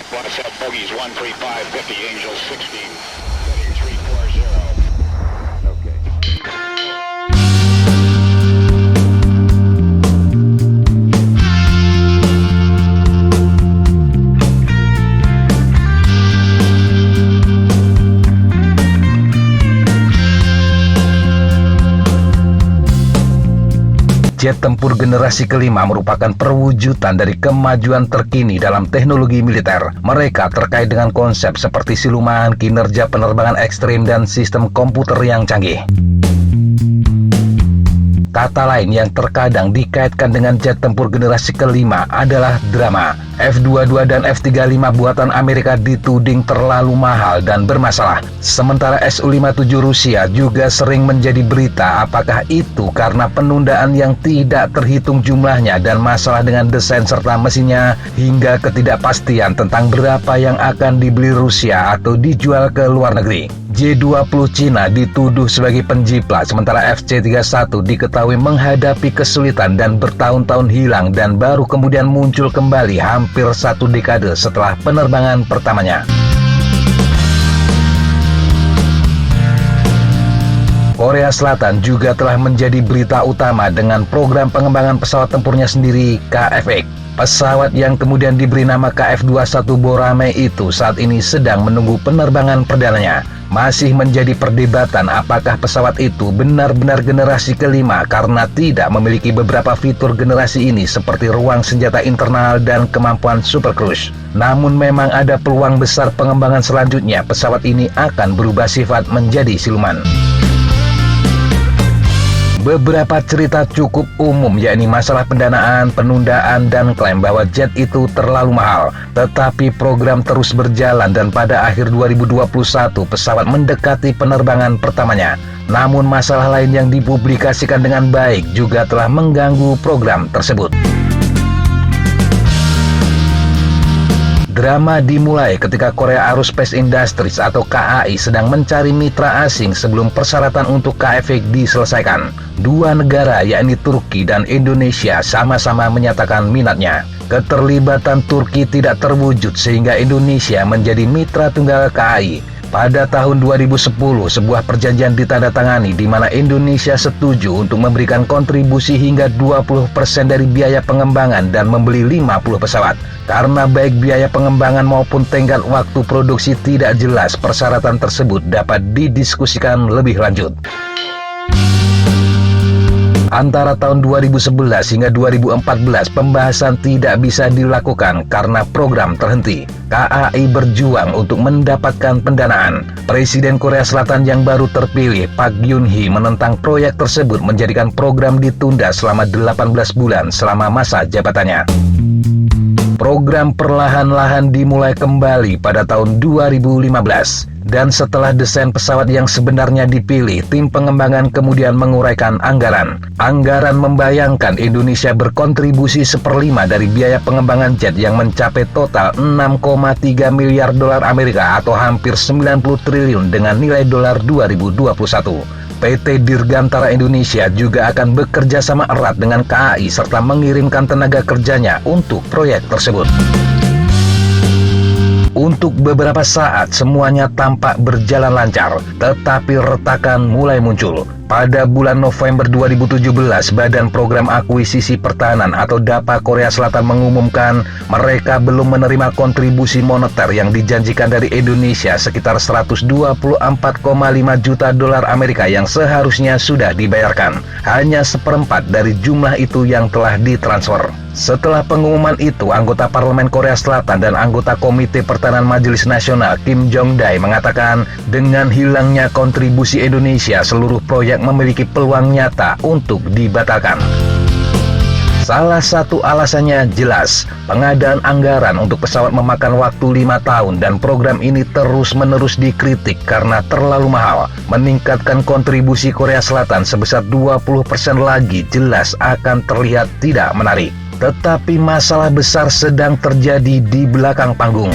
Watch out, bogeys 135, 50, Angel 16, heading 340. Okay. Jet tempur generasi kelima merupakan perwujudan dari kemajuan terkini dalam teknologi militer. Mereka terkait dengan konsep seperti siluman, kinerja penerbangan ekstrim, dan sistem komputer yang canggih. Kata lain yang terkadang dikaitkan dengan jet tempur generasi kelima adalah drama. F-22 dan F-35 buatan Amerika dituding terlalu mahal dan bermasalah. Sementara Su-57 Rusia juga sering menjadi berita, apakah itu karena penundaan yang tidak terhitung jumlahnya dan masalah dengan desain serta mesinnya, hingga ketidakpastian tentang berapa yang akan dibeli Rusia atau dijual ke luar negeri. J-20 Cina dituduh sebagai penjiplak, sementara FC-31 diketahui menghadapi kesulitan dan bertahun-tahun hilang dan baru kemudian muncul kembali hampir 1 dekade setelah penerbangan pertamanya. Korea Selatan juga telah menjadi berita utama dengan program pengembangan pesawat tempurnya sendiri, KF-X. Pesawat yang kemudian diberi nama KF-21 Boramae itu saat ini sedang menunggu penerbangan perdananya. Masih menjadi perdebatan apakah pesawat itu benar-benar generasi kelima karena tidak memiliki beberapa fitur generasi ini seperti ruang senjata internal dan kemampuan super cruise. Namun memang ada peluang besar pengembangan selanjutnya pesawat ini akan berubah sifat menjadi siluman. Beberapa cerita cukup umum, yakni masalah pendanaan, penundaan, dan klaim bahwa jet itu terlalu mahal. Tetapi program terus berjalan dan pada akhir 2021 pesawat mendekati penerbangan pertamanya. Namun masalah lain yang dipublikasikan dengan baik juga telah mengganggu program tersebut. Drama dimulai ketika Korea Aerospace Industries atau KAI sedang mencari mitra asing sebelum persyaratan untuk KF-X diselesaikan. Dua negara yakni Turki dan Indonesia sama-sama menyatakan minatnya. Keterlibatan Turki tidak terwujud sehingga Indonesia menjadi mitra tunggal KAI. Pada tahun 2010, sebuah perjanjian ditandatangani di mana Indonesia setuju untuk memberikan kontribusi hingga 20% dari biaya pengembangan dan membeli 50 pesawat. Karena baik biaya pengembangan maupun tenggat waktu produksi tidak jelas, persyaratan tersebut dapat didiskusikan lebih lanjut. Antara tahun 2011 hingga 2014 pembahasan tidak bisa dilakukan karena program terhenti. KAI berjuang untuk mendapatkan pendanaan. Presiden Korea Selatan yang baru terpilih, Park Geun-hye, menentang proyek tersebut menjadikan program ditunda selama 18 bulan selama masa jabatannya. Program perlahan-lahan dimulai kembali pada tahun 2015. Dan setelah desain pesawat yang sebenarnya dipilih, tim pengembangan kemudian menguraikan anggaran. Anggaran membayangkan Indonesia berkontribusi 1/5 dari biaya pengembangan jet yang mencapai total 6,3 miliar dolar Amerika atau hampir 90 triliun dengan nilai dolar 2021. PT Dirgantara Indonesia juga akan bekerja sama erat dengan KAI serta mengirimkan tenaga kerjanya untuk proyek tersebut. Untuk beberapa saat semuanya tampak berjalan lancar, tetapi retakan mulai muncul. Pada bulan November 2017, Badan Program Akuisisi Pertahanan atau DAPA Korea Selatan mengumumkan mereka belum menerima kontribusi moneter yang dijanjikan dari Indonesia sekitar 124,5 juta dolar Amerika yang seharusnya sudah dibayarkan. Hanya 1/4 dari jumlah itu yang telah ditransfer. Setelah pengumuman itu, anggota Parlemen Korea Selatan dan anggota Komite Pertahanan Majelis Nasional Kim Jong-dae mengatakan dengan hilangnya kontribusi Indonesia, seluruh proyek memiliki peluang nyata untuk dibatalkan. Salah satu alasannya jelas, pengadaan anggaran untuk pesawat memakan waktu 5 tahun dan program ini terus-menerus dikritik karena terlalu mahal. Meningkatkan kontribusi Korea Selatan sebesar 20% lagi jelas akan terlihat tidak menarik. Tetapi masalah besar sedang terjadi di belakang panggung.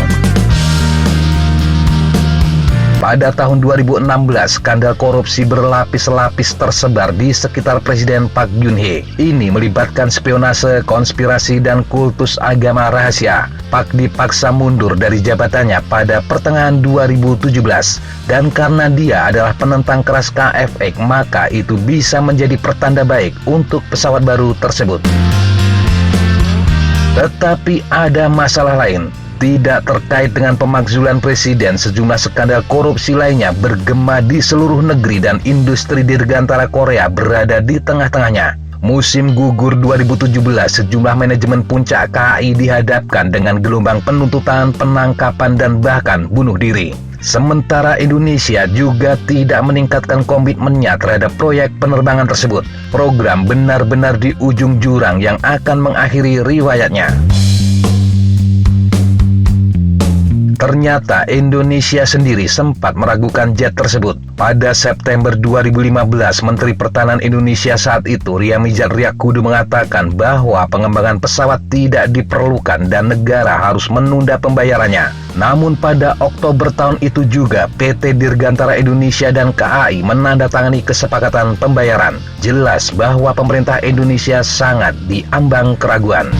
Pada tahun 2016, skandal korupsi berlapis-lapis tersebar di sekitar Presiden Park Geun-hye. Ini melibatkan spionase, konspirasi, dan kultus agama rahasia. Park dipaksa mundur dari jabatannya pada pertengahan 2017. Dan karena dia adalah penentang keras KFX, maka itu bisa menjadi pertanda baik untuk pesawat baru tersebut. Tetapi ada masalah lain. Tidak terkait dengan pemakzulan presiden, sejumlah skandal korupsi lainnya bergema di seluruh negeri dan industri dirgantara Korea berada di tengah-tengahnya. Musim gugur 2017, sejumlah manajemen puncak KAI dihadapkan dengan gelombang penuntutan, penangkapan, dan bahkan bunuh diri. Sementara Indonesia juga tidak meningkatkan komitmennya terhadap proyek penerbangan tersebut. Program benar-benar di ujung jurang yang akan mengakhiri riwayatnya. Ternyata Indonesia sendiri sempat meragukan jet tersebut. Pada September 2015, Menteri Pertahanan Indonesia saat itu, Ria Mizar Triakudu, mengatakan bahwa pengembangan pesawat tidak diperlukan dan negara harus menunda pembayarannya. Namun pada Oktober tahun itu juga, PT Dirgantara Indonesia dan KAI menandatangani kesepakatan pembayaran. Jelas bahwa pemerintah Indonesia sangat diambang keraguan.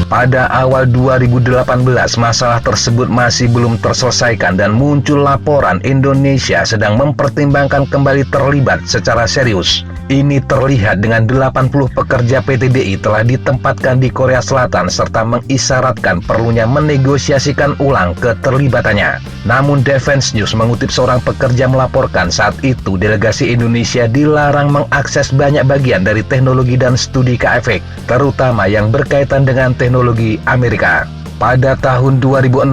Pada awal 2018, masalah tersebut masih belum terselesaikan dan muncul laporan Indonesia sedang mempertimbangkan kembali terlibat secara serius. Ini terlihat dengan 80 pekerja PT DI telah ditempatkan di Korea Selatan serta mengisyaratkan perlunya menegosiasikan ulang keterlibatannya. Namun Defense News mengutip seorang pekerja melaporkan saat itu delegasi Indonesia dilarang mengakses banyak bagian dari teknologi dan studi KFX, terutama yang berkaitan dengan teknologi Amerika. Pada tahun 2016,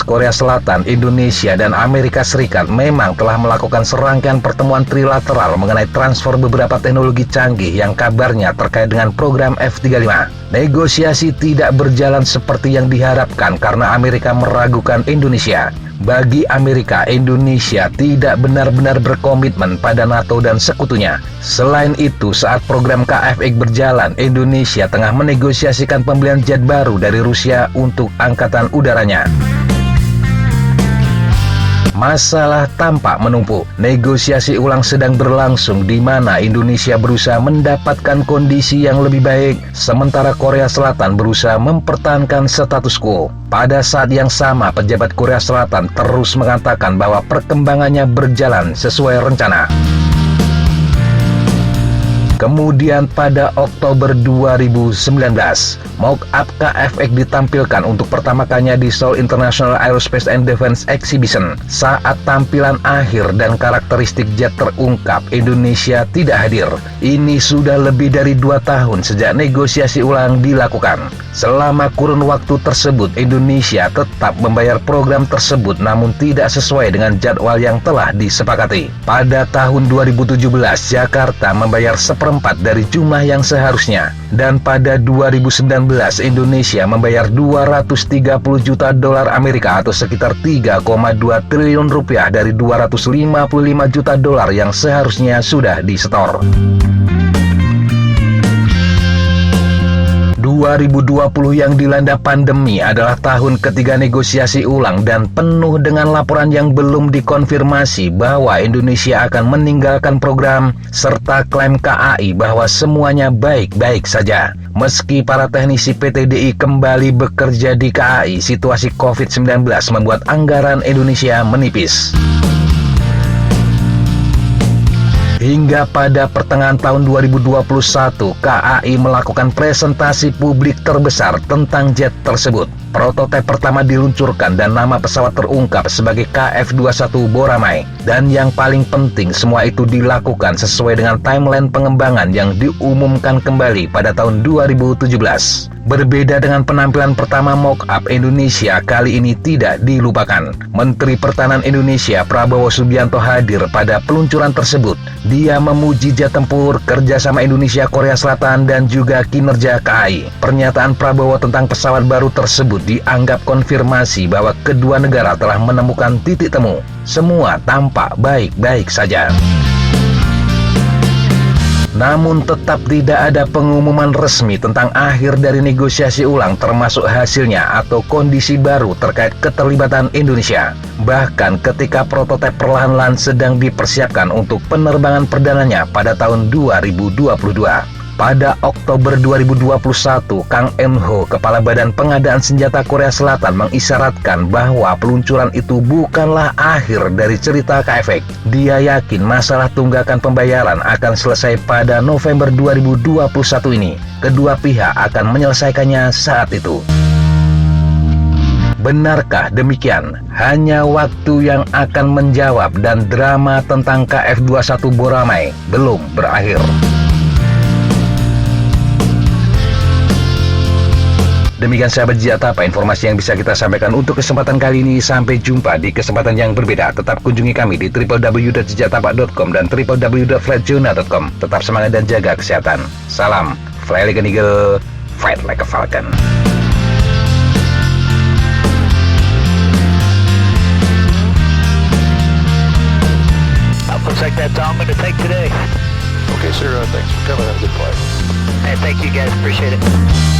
Korea Selatan, Indonesia, dan Amerika Serikat memang telah melakukan serangkaian pertemuan trilateral mengenai transfer beberapa teknologi canggih yang kabarnya terkait dengan program F-35. Negosiasi tidak berjalan seperti yang diharapkan karena Amerika meragukan Indonesia. Bagi Amerika, Indonesia tidak benar-benar berkomitmen pada NATO dan sekutunya. Selain itu, saat program KFX berjalan, Indonesia tengah menegosiasikan pembelian jet baru dari Rusia untuk angkatan udaranya. Masalah tampak menumpuk. Negosiasi ulang sedang berlangsung di mana Indonesia berusaha mendapatkan kondisi yang lebih baik, sementara Korea Selatan berusaha mempertahankan status quo. Pada saat yang sama, pejabat Korea Selatan terus mengatakan bahwa perkembangannya berjalan sesuai rencana. Kemudian pada Oktober 2019, mock-up KFX ditampilkan untuk pertama kalinya di Seoul International Aerospace and Defense Exhibition. Saat tampilan akhir dan karakteristik jet terungkap, Indonesia tidak hadir. Ini sudah lebih dari 2 tahun sejak negosiasi ulang dilakukan. Selama kurun waktu tersebut, Indonesia tetap membayar program tersebut namun tidak sesuai dengan jadwal yang telah disepakati. Pada tahun 2017, Jakarta membayar seperempat dari jumlah yang seharusnya. Dan pada 2019, Indonesia membayar 230 juta dolar Amerika atau sekitar 3,2 triliun rupiah dari 255 juta dolar yang seharusnya sudah disetor. 2020 yang dilanda pandemi adalah tahun ketiga negosiasi ulang dan penuh dengan laporan yang belum dikonfirmasi bahwa Indonesia akan meninggalkan program serta klaim KAI bahwa semuanya baik-baik saja. Meski para teknisi PT DI kembali bekerja di KAI, situasi COVID-19 membuat anggaran Indonesia menipis. Hingga pada pertengahan tahun 2021, KAI melakukan presentasi publik terbesar tentang jet tersebut. Prototipe pertama diluncurkan dan nama pesawat terungkap sebagai KF-21 Boramae. Dan yang paling penting, semua itu dilakukan sesuai dengan timeline pengembangan yang diumumkan kembali pada tahun 2017. Berbeda dengan penampilan pertama mock-up, Indonesia kali ini tidak dilupakan. Menteri Pertahanan Indonesia Prabowo Subianto hadir pada peluncuran tersebut. Dia memuji jet tempur, kerjasama Indonesia Korea Selatan, dan juga kinerja KAI. Pernyataan Prabowo tentang pesawat baru tersebut dianggap konfirmasi bahwa kedua negara telah menemukan titik temu. Semua tampak baik-baik saja. Namun tetap tidak ada pengumuman resmi tentang akhir dari negosiasi ulang termasuk hasilnya atau kondisi baru terkait keterlibatan Indonesia. Bahkan ketika prototipe perlahan-lahan sedang dipersiapkan untuk penerbangan perdananya pada tahun 2022. Pada Oktober 2021, Kang En-ho, Kepala Badan Pengadaan Senjata Korea Selatan, mengisyaratkan bahwa peluncuran itu bukanlah akhir dari cerita KFX. Dia yakin masalah tunggakan pembayaran akan selesai pada November 2021 ini. Kedua pihak akan menyelesaikannya saat itu. Benarkah demikian? Hanya waktu yang akan menjawab, dan drama tentang KF-21 Boramae belum berakhir. Demikian sahabat Senjata, informasi yang bisa kita sampaikan untuk kesempatan kali ini. Sampai jumpa di kesempatan yang berbeda. Tetap kunjungi kami di www.senjatapak.com dan www.flightjournal.com. Tetap semangat dan jaga kesehatan. Salam, fly like an eagle, fight like a falcon. Looks like that's all I'm going to take today. Okay, sir. Thanks for coming. Have a good flight. Hey, thank you guys. Appreciate it.